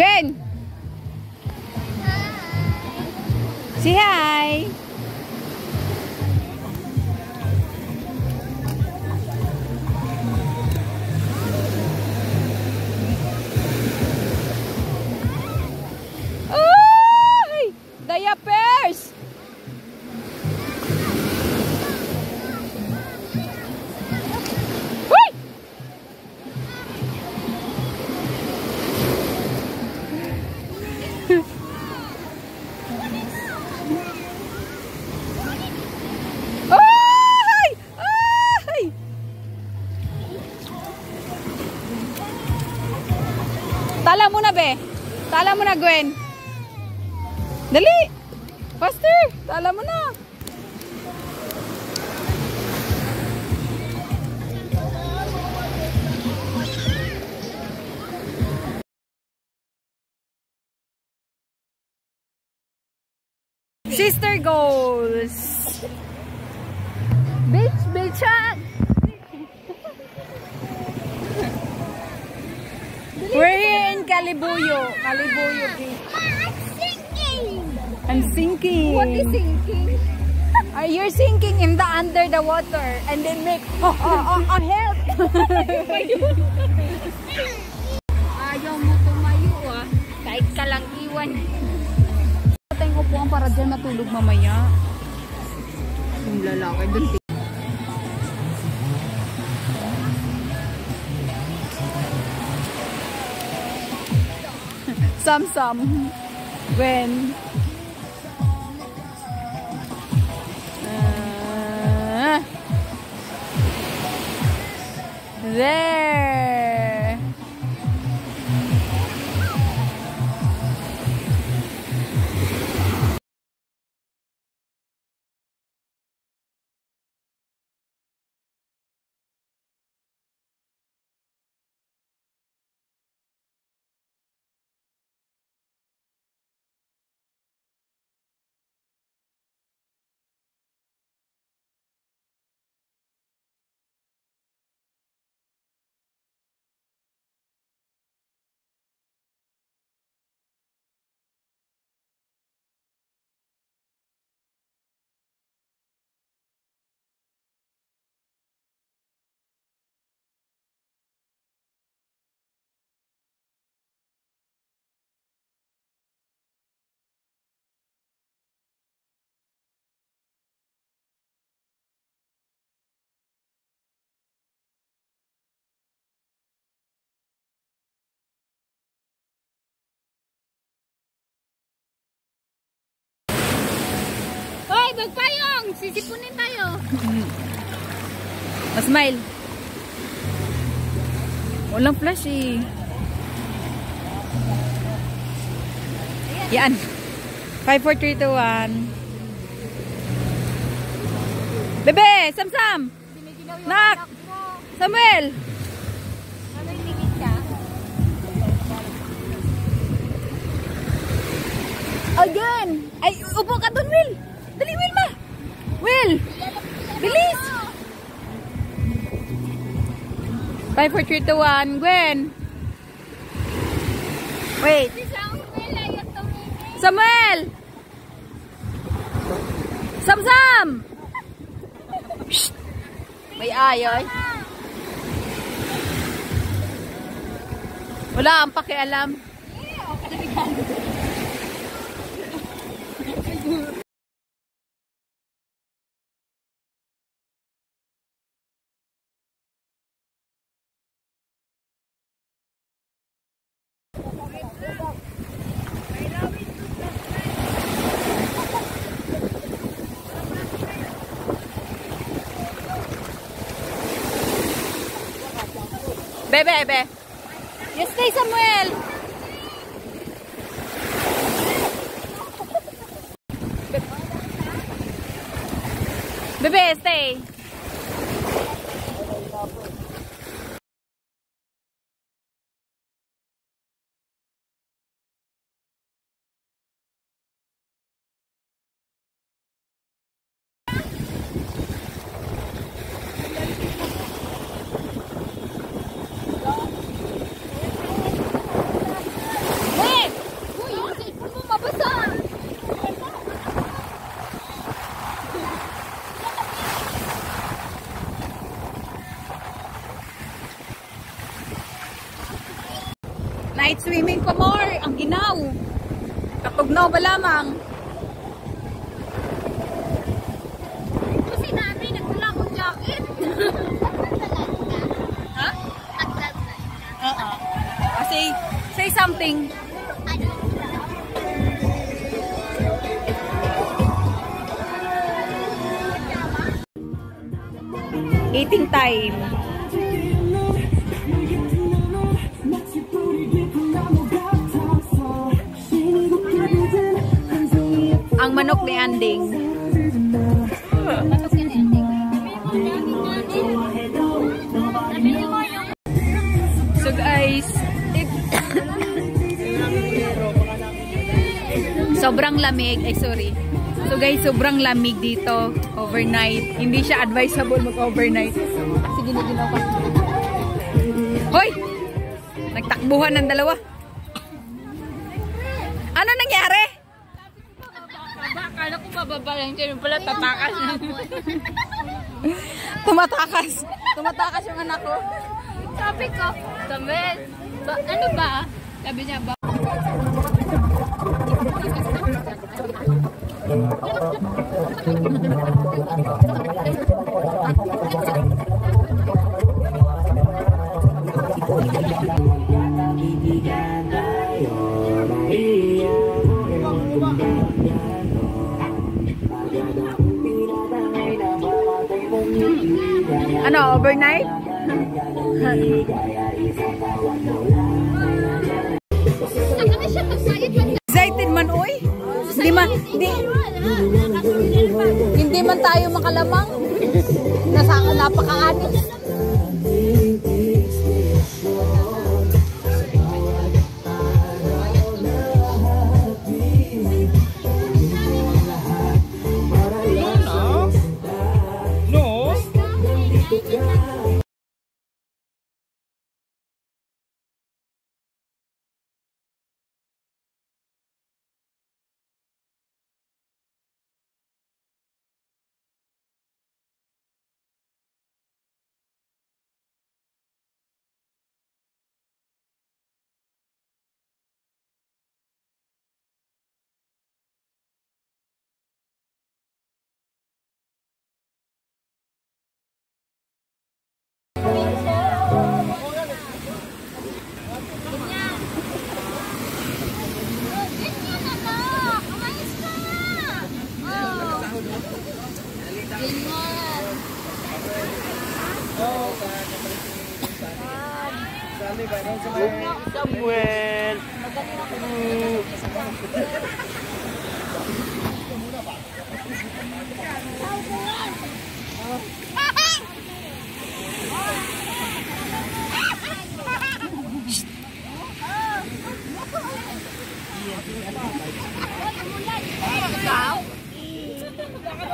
Gwen! Say hi! Ay! Diapers! Tala mo na, be. Tala mo na, Gwen. Dali. Faster. Tala mo na. Sister goes. Beach, beach chat. We're here in Calibuyo. Calibuyo Beach. I'm sinking. I'm sinking. What is sinking? Are you sinking in the under the water and then make help? Ayaw mo tumayo ah. Kahit ka lang iwan. Tayong upuan para dyan matulog mamaya. Yung lalaki dun. Sam-sam. When there. Magpayong! Sisipunin tayo! Smile! Walang flash eh. Yan! 5, 4, 3, 2, 1. Bebe! Sam-sam! Nak! Samuel! Again! Ay, upo ka dun, Will! Dali, Will, ma! Will! Bilis! 5, 4, 3, 2, 1. Gwen! Wait! Samuel! Sam-Sam! Shh! May ayoy. Wala ang pakialam. Bebe. You stay, Samuel. Bebe, stay. Night swimming pa more, ang ginaw. Katugnaw ba lamang? Kasi namin, nagwala akong jacket. Ha? Say something. Eating time. Ang manok ni Anding. Manok yan, ending. So guys, sobrang lamig. Ay sorry. So guys, sobrang lamig dito overnight. Hindi siya advisable mag-overnight. Sige na ginawa. Hoy! Nagtakbuhan ng dalawa. Ano nangyari? Akala ko mababa lang siya. Yung pala tatakas na. Tumatakas yung anak ko. Sabi ko, Samuel, ano ba? Sabi niya ba? Ano, overnight? Excited man, uy. Hindi man tayo makalamang. Napaka-anis. Samuel.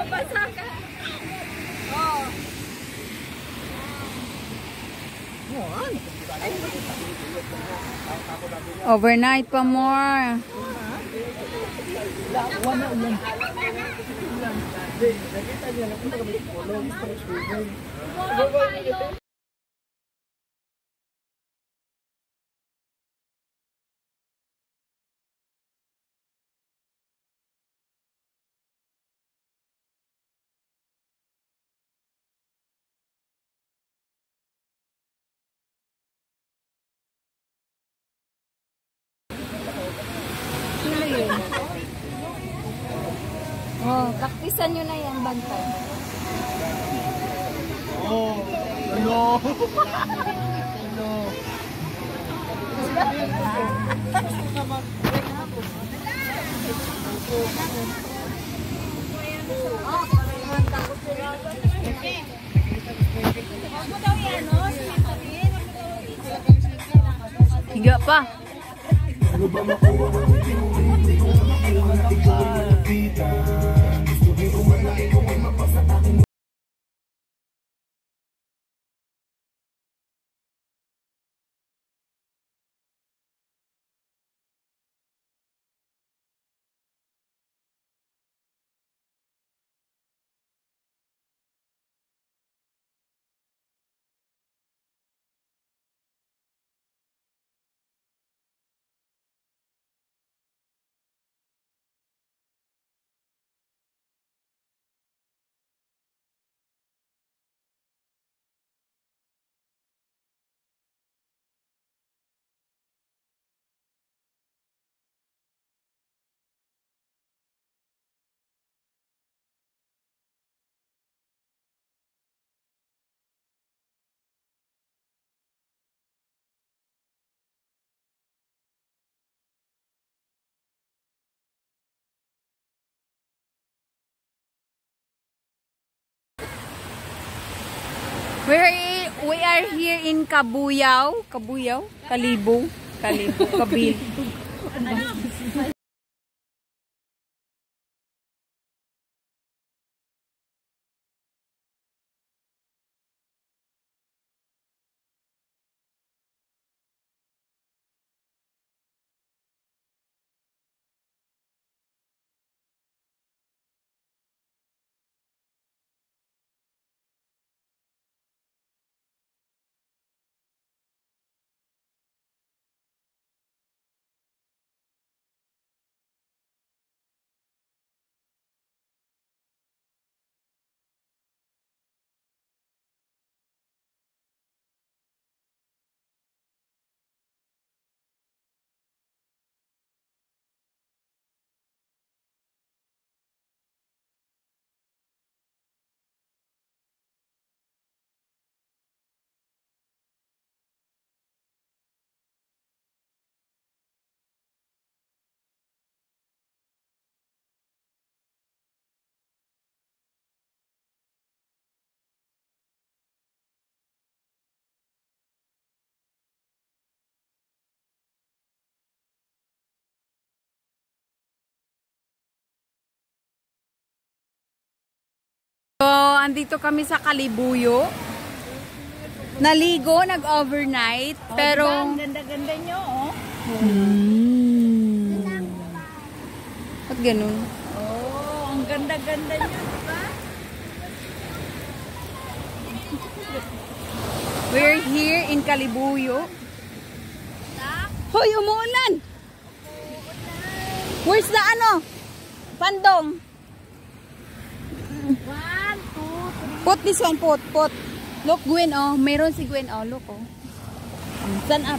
Mabasa ka. Oh. Overnight pa more. Oh, praktisan nyo na yan, bantay. Oh, ano? Ano? Higa pa. We are here in Kabuyao. Kabuyao? Kalibo? Kalibo. Kabil. So, andito kami sa Kalibuyo. Naligo, nag-overnight, pero... Ang ganda-ganda nyo, oh. Ba't ganun? Oh, ang ganda-ganda nyo, diba? We're here in Kalibuyo. Hoy, umuulan! Where's the ano? Pandong? 1, 2, 3. Put this one, put. Look, Gwen, oh. Meron si Gwen, oh. Look, oh. Stand up.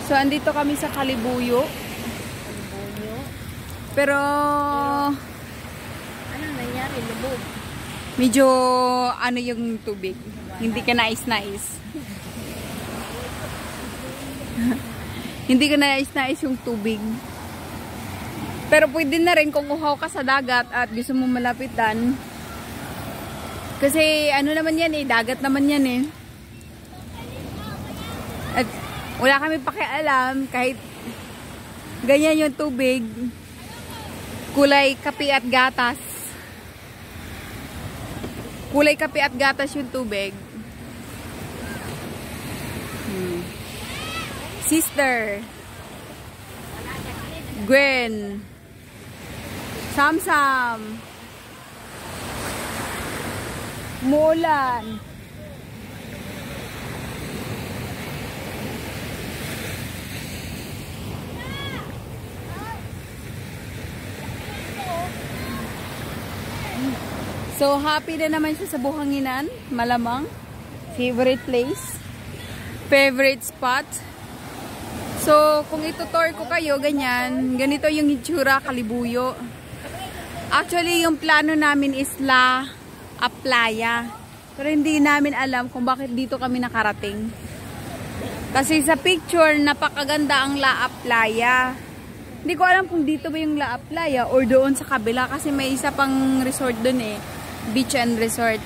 So, andito kami sa Kalibuyo. Pero, Ano nangyari? Lubog. medyo, ano yung tubig. Hindi ka nais-nais. Hindi ka nais-nais yung tubig. Pero pwede na rin kung uhaw ka sa dagat at gusto mo malapitan. Kasi ano naman yan eh, dagat naman yan eh. At wala kami pakialam kahit ganyan yung tubig. Kulay kape at gatas. Kulay kape at gatas yung tubig. Sister. Gwen. Samsam. Mulan. So, happy na naman siya sa Buhanginan. Malamang. Favorite place. Favorite spot. So, kung itutour ko kayo, ganyan. Ganito yung itsura, Kalibuyo. Actually, yung plano namin is La Playa. Pero hindi namin alam kung bakit dito kami nakarating. Kasi sa picture, napakaganda ang La Playa. Hindi ko alam kung dito ba yung La Playa or doon sa kabila. Kasi may isa pang resort doon eh. Beach and resort.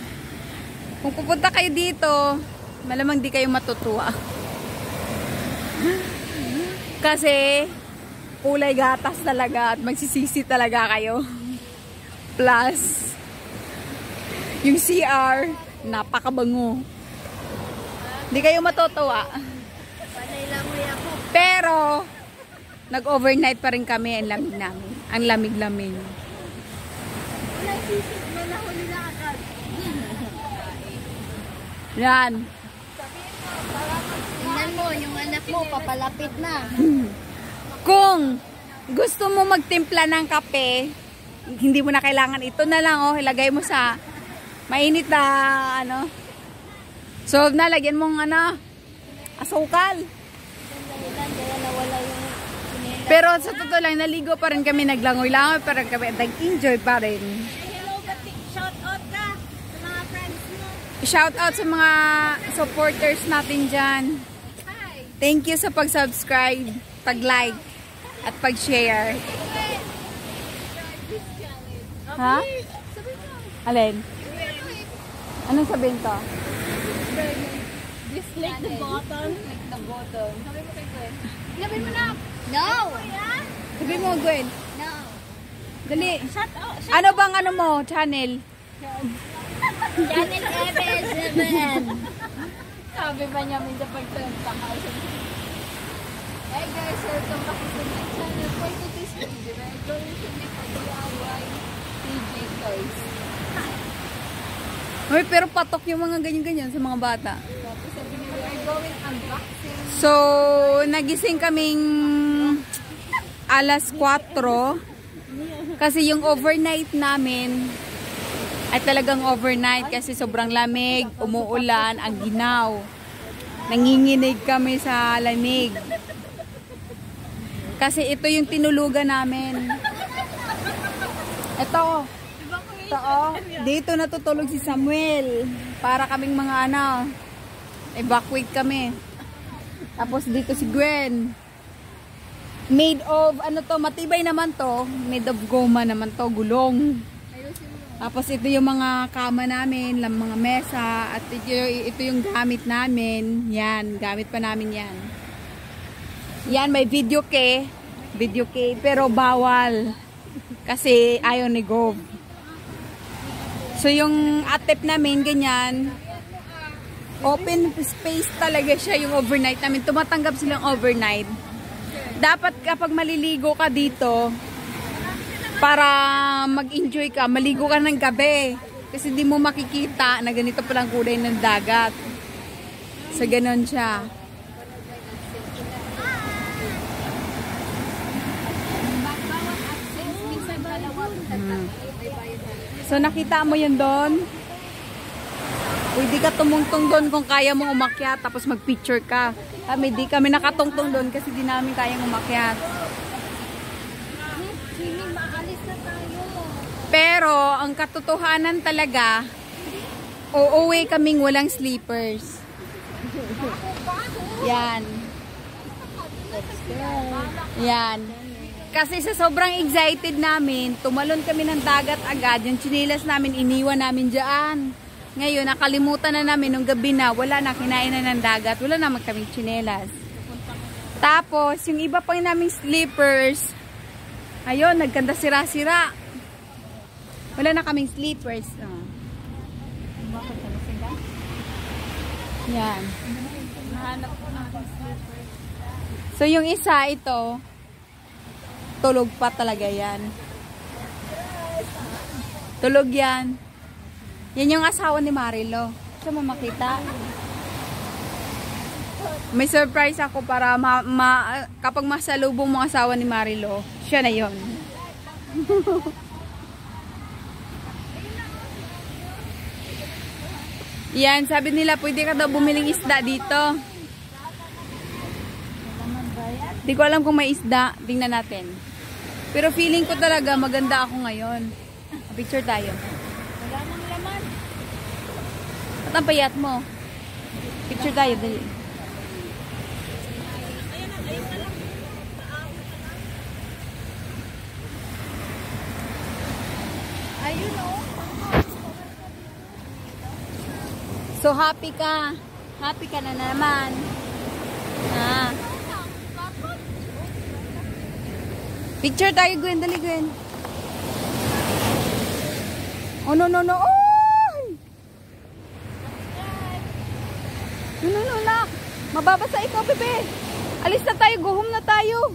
Kung pupunta kayo dito, malamang di kayo matutuwa. Kasi kulay gatas talaga at magsisisi talaga kayo. Plus, yung CR, napakabango. Di kayo matutuwa. Pero, nag-overnight pa rin kami. Ang lamig namin. Ang lamig-lamig. Yan. Tingnan mo, yung anak mo, papalapit na. Kung gusto mo magtimpla ng kape, hindi mo na kailangan ito na lang, oh, ilagay mo sa mainit na, ano. So, nalagyan mong, asukal. Pero sa totoo lang, naligo pa rin kami, naglangoy-langoy pa rin kami, nag-enjoy pa rin. Shout out sa mga supporters natin dyan. Thank you sa pag-subscribe, pag-like, at pag-share. Ha? Alin? Anong sabihin to? Dislike the button. Click the button. Sabi mo kay Gwen. Sabi mo na. No! Sabi mo, Gwen. No. Dali. Shut up. Ano bang mo? Channel? Channel FM7. Sabi ba niya minsan pagsalita ka? Hey guys, welcome back to my channel. For today's video, we're going to make a DIY TJ toys. Uy, pero patok yung mga ganyan-ganyan sa mga bata. Tapos sabi niya, we're going unboxing. So, nagising kaming alas 4 kasi yung overnight namin ay talagang overnight kasi sobrang lamig, umuulan, ang ginaw. Nanginginig kami sa lamig. Kasi ito yung tinulugan namin. Ito. Dito natutulog si Samuel. Para kaming mga evacuate kami. Tapos dito si Gwen. Made of, matibay naman to. Made of goma naman to, gulong. Tapos ito yung mga kama namin, mga mesa, at ito yung gamit namin. Yan, gamit pa namin yan. Yan, may video kay, pero bawal. Kasi ayaw ni Gov. So yung atep namin, ganyan, open space talaga siya yung overnight namin. Tumatanggap silang overnight. Dapat kapag maliligo ka dito, para mag-enjoy ka, maligo ka ng gabi. Kasi di mo makikita na ganito palang kulay ng dagat. So, ganon siya. So, nakita mo yun doon? Pwede ka tumungtong doon kung kaya mo umakyat, tapos mag-picture ka. Kami, di kami nakatungtong doon kasi di namin kayang umakyat. Pero, ang katotohanan talaga, uuwi kaming walang sleepers. Yan. Yan. Kasi sa sobrang excited namin, tumalon kami ng dagat agad. Yung tsinelas namin, iniwan namin dyan. Ngayon, nakalimutan na namin nung gabi na, wala na, kinain na ng dagat. Wala naman kaming tsinelas. Tapos, yung iba pang naming sleepers, Ayun, nagkanda sira-sira. Wala na kaming sleepers. Oh. Yan. Nahanap ko na akong slippers. So, yung isa, ito, tulog pa talaga yan. Tulog yan. Yan yung asawa ni Marilo. Gusto mo makita? May surprise ako para kapag masalubong mo asawa ni Marilo, siya na yon. Yan, sabi nila pwede ka daw bumiling isda dito. Di ko alam kung may isda. Tingnan natin. Pero feeling ko talaga maganda ako ngayon. Picture tayo. Wala nang laman. At ang payat mo. Picture tayo, dali. Ayun o. So happy ka. Happy ka na naman. Ah. Picture tayo, Gwen. Dali, Gwen. Oh, no, no, no. Oh! No, no, no, nak. Mababasa ikaw, bebe. Alis na tayo. Go home na tayo.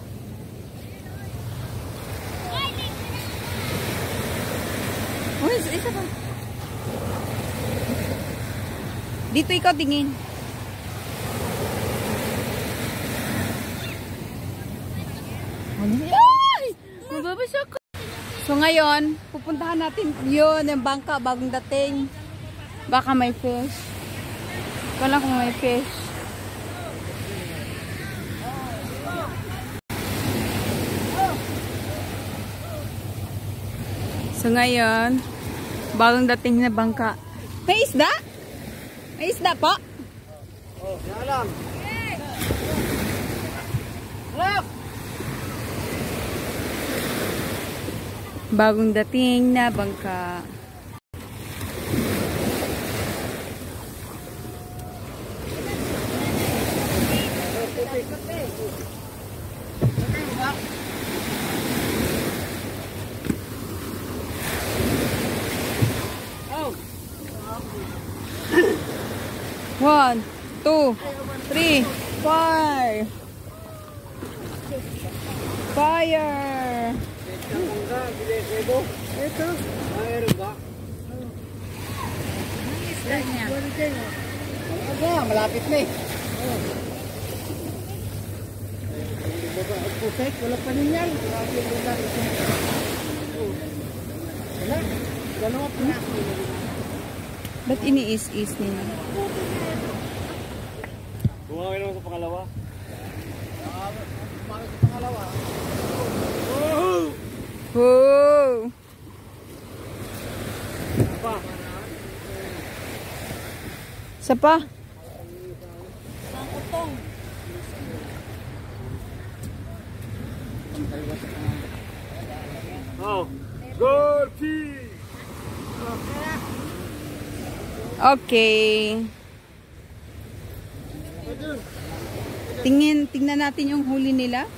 Oh, isa pa. Dito ikaw tingin. Ay! Mababasa ko. So ngayon, pupuntahan natin yun, yung bangka, bagong dating. Baka may fish. Wala kung may fish. So ngayon, bagong dating na bangka. May isda? May isda po? Oh, yan lang. Look! Bagong dating na bangka. One, two, three, four. Fire! Ito. Mayroon ba? Isda niya. Malapit na eh. Pusek, wala pa rin yan. Wala. Dalawa pa na. Ba't iniis-is nila? Bumawi naman sa pangalawa. Bumawi sa pangalawa. Oh! Pa. Isa pa? Sangkutong. Oh. Goal team. Okay. Tingnan natin yung huli nila.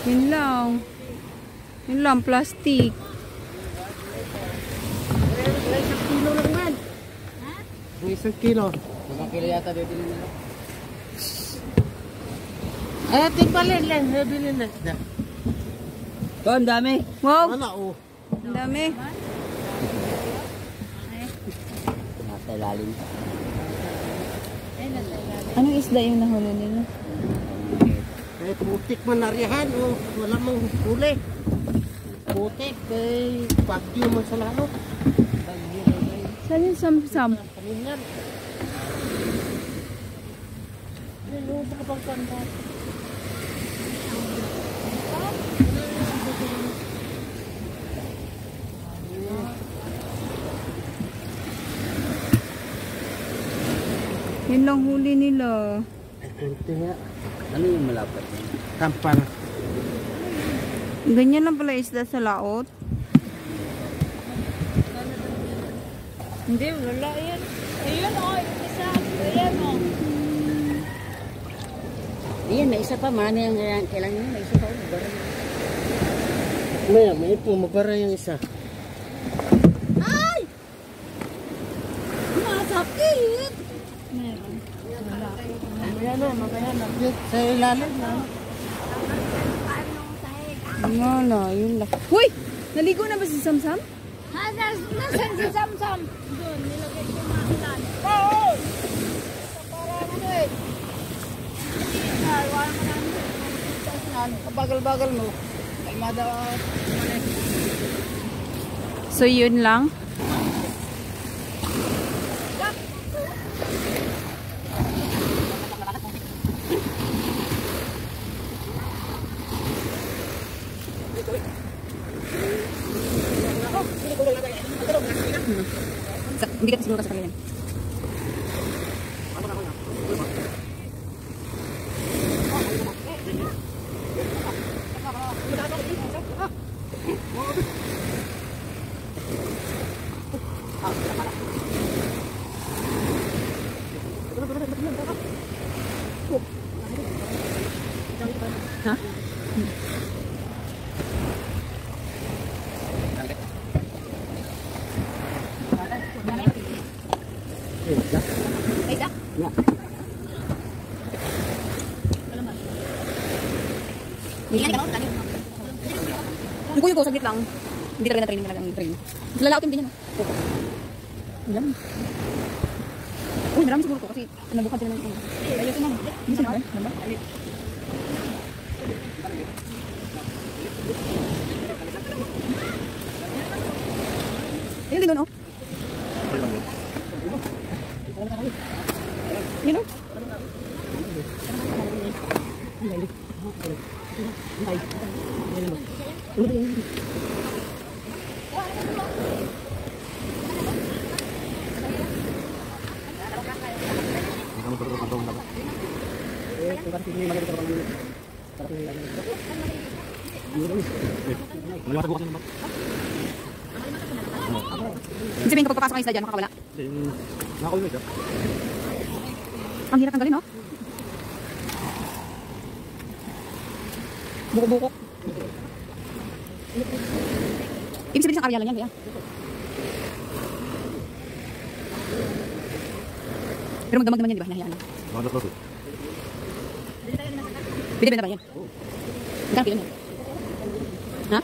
Yun lang. Yun lang, plastic. Isang kilo lang man. Ha? Isang kilo. 5 kilo yata bibili nila. Ay, tipalin lang. Bibili na. Ito, ang dami. Wow! Wala, oh. Ang dami. Nasa ilalim. Anong isda yung nahuli nila? Eh, putik man narihan. Oh. Wala mang huli. Putik. Eh, bagyo man sa lalo. Saan yung sam-sam? Paningan. Ano ba kapag kanta? Yun lang huli nila. Kunti nga. Ano yung malapit? Kampal. Ganyan lang pala isda sa laot. Hindi, wala yan. Ayun o, isa. Ayan o. Ayan, may isa pa. Mano yung kailangan nyo. May isa pa. May po, mabara yung isa. Ay! Masakit! Meron. Wala. Mamaya na. Sa ilalim na. Wala, yun lang. Uy! Naligo na ba si Samsam? Ha, nasan si Samsam? Doon, nilagay ko na ilan. Para ano eh. Wala mo namin. Kabagal-bagal mo. Kalmada. So, yun lang. Hindi ka siguro sa kanila. Ha? Yung saglit lang. Hindi talaga na-training talaga ang train. Lalautin din yan. Ayan. Uy, marami siguro ko kasi nabukad sila ng ito. Ayun ito na. Hindi sila ba? Diba? Ayun din doon, oh. Yun, oh. Ibig sabihin kapag papasok kayo sila dyan, makakawala. Ang hirap tanggalin, no? Buko-buko. Ibig sabihin sa karya lang yan, kaya. Pero magdamag naman yan, di ba? Hinahayaan lang. Bida-bida ba yan? Magkano kilo niya? Ha?